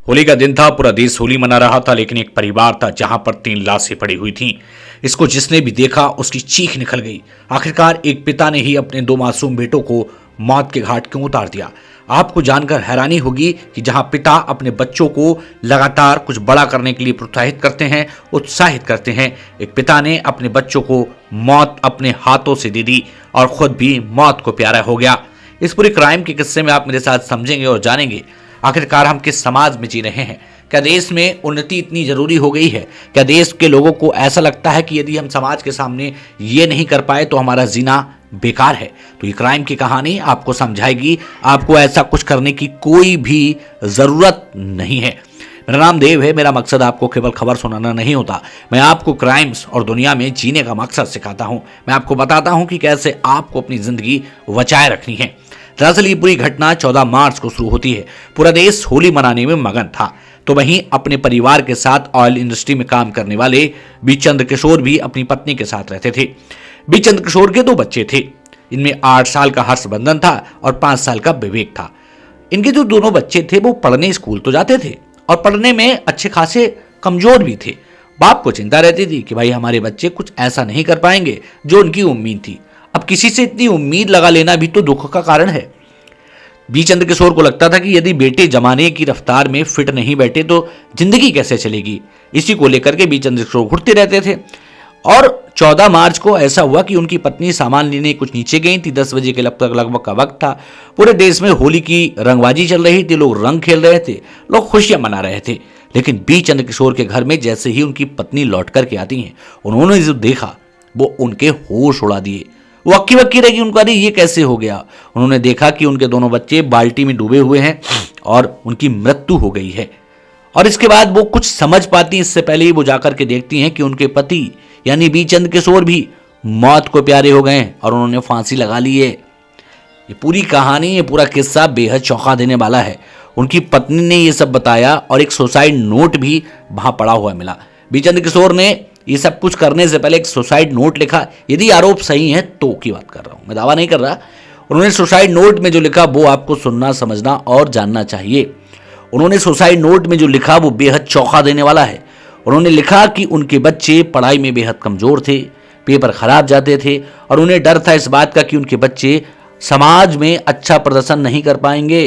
होली का दिन था। पूरा देश होली मना रहा था, लेकिन एक परिवार था जहां पर 3 लाशें पड़ी हुई थीं। इसको जिसने भी देखा उसकी चीख निकल गई। आखिरकार एक पिता ने ही अपने 2 मासूम बेटों को मौत के घाट क्यों उतार दिया। आपको जानकर हैरानी होगी कि जहां पिता अपने बच्चों को लगातार कुछ बड़ा करने के लिए प्रोत्साहित करते हैं, उत्साहित करते हैं, एक पिता ने अपने बच्चों को मौत अपने हाथों से दे दी और खुद भी मौत को प्यारा हो गया। इस पूरे क्राइम के किस्से में आप मेरे साथ समझेंगे और जानेंगे आखिरकार हम किस समाज में जी रहे हैं। क्या देश में उन्नति इतनी जरूरी हो गई है? क्या देश के लोगों को ऐसा लगता है कि यदि हम समाज के सामने ये नहीं कर पाए तो हमारा जीना बेकार है? तो ये क्राइम की कहानी आपको समझाएगी आपको ऐसा कुछ करने की कोई भी जरूरत नहीं है। मेरा नाम देव है। मेरा मकसद आपको केवल खबर सुनाना नहीं होता, मैं आपको क्राइम्स और दुनिया में जीने का मकसद सिखाता हूं। मैं आपको बताता हूं कि कैसे आपको अपनी जिंदगी बचाए रखनी है। दरअसल ये पूरी घटना 14 मार्च को शुरू होती है। पूरा देश होली मनाने में मगन था, तो वहीं अपने परिवार के साथ ऑयल इंडस्ट्री में काम करने वाले बी चंद्रकिशोर भी अपनी पत्नी के साथ रहते थे। बी चंद्रकिशोर के 2 बच्चे थे। इनमें 8 साल का हर्षवर्धन था और 5 साल का विवेक था। इनके जो दोनों बच्चे थे वो पढ़ने स्कूल तो जाते थे और पढ़ने में अच्छे खासे कमजोर भी थे। बाप को चिंता रहती थी कि भाई हमारे बच्चे कुछ ऐसा नहीं कर पाएंगे जो उनकी उम्मीद थी। अब किसी से इतनी उम्मीद लगा लेना भी तो दुख का कारण है। बी चंद्रकिशोर को लगता था कि यदि बेटे जमाने की रफ्तार में फिट नहीं बैठे तो जिंदगी कैसे चलेगी। इसी को लेकर के बी चंद्रकिशोर घुटते रहते थे। और 14 मार्च को ऐसा हुआ कि उनकी पत्नी सामान लेने कुछ नीचे गई थी। 10 बजे के लगभग का वक्त था। पूरे देश में होली की रंगबाजी चल रही थी, लोग रंग खेल रहे थे, लोग खुशियां मना रहे थे। लेकिन बी चंद्रकिशोर के घर में जैसे ही उनकी पत्नी लौट करके आती हैं, उन्होंने जो देखा वो उनके होश उड़ा दिए। वो अक्की बक्की रही कि उनका ये कैसे हो गया। उन्होंने देखा कि उनके दोनों बच्चे बाल्टी में डूबे हुए हैं और उनकी मृत्यु हो गई है। और इसके बाद वो कुछ समझ पाती, इससे पहले ही वो जाकर के देखती हैं कि उनके पति यानी बी चंद्रकिशोर भी मौत को प्यारे हो गए और उन्होंने फांसी लगा ली है। ये पूरी कहानी, ये पूरा किस्सा बेहद चौंका देने वाला है। उनकी पत्नी ने ये सब बताया और एक सुसाइड नोट भी वहां पड़ा हुआ मिला। बी चंद्रकिशोर ने ये सब कुछ करने से पहले एक सुसाइड नोट लिखा। यदि आरोप सही है तो की बात कर रहा हूं, मैं दावा नहीं कर रहा। उन्होंने सुसाइड नोट में जो लिखा वो आपको सुनना, समझना और जानना चाहिए। उन्होंने सुसाइड नोट में जो लिखा वो बेहद चौंका देने वाला है। उन्होंने लिखा कि उनके बच्चे पढ़ाई में बेहद कमजोर थे, पेपर खराब जाते थे और उन्हें डर था इस बात का कि उनके बच्चे समाज में अच्छा प्रदर्शन नहीं कर पाएंगे,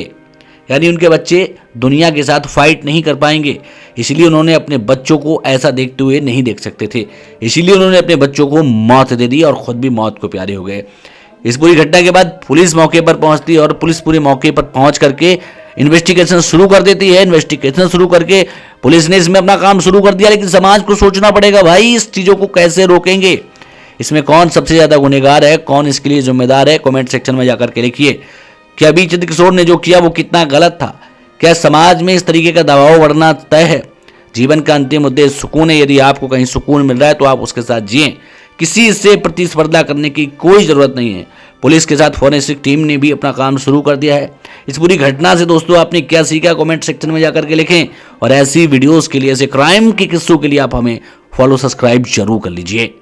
यानी उनके बच्चे दुनिया के साथ फाइट नहीं कर पाएंगे। इसलिए उन्होंने अपने बच्चों को ऐसा देखते हुए नहीं देख सकते थे। इसीलिए उन्होंने अपने बच्चों को मौत दे दी और खुद भी मौत को प्यारे हो गए। इस पूरी घटना के बाद पुलिस मौके पर पहुंचती है और पुलिस पूरे मौके पर पहुंच करके इन्वेस्टिगेशन शुरू कर देती है। इन्वेस्टिगेशन शुरू करके पुलिस ने इसमें अपना काम शुरू कर दिया, लेकिन समाज को सोचना पड़ेगा भाई इस चीज़ों को कैसे रोकेंगे, इसमें कौन सबसे ज़्यादा गुनहगार है, कौन इसके लिए जिम्मेदार है। कमेंट सेक्शन में जाकर के लिखिए। क्या बी चंद्रकिशोर ने जो किया वो कितना गलत था? क्या समाज में इस तरीके का दबाव बढ़ना तय है? जीवन का अंतिम उद्देश्य सुकून है। यदि आपको कहीं सुकून मिल रहा है तो आप उसके साथ जिएं। किसी से प्रतिस्पर्धा करने की कोई जरूरत नहीं है। पुलिस के साथ फॉरेंसिक टीम ने भी अपना काम शुरू कर दिया है। इस पूरी घटना से दोस्तों आपने क्या सीखा, कमेंट सेक्शन में जाकर के लिखें। और ऐसी वीडियोस के लिए, ऐसे क्राइम के किस्सों के लिए आप हमें फॉलो, सब्सक्राइब जरूर कर लीजिए।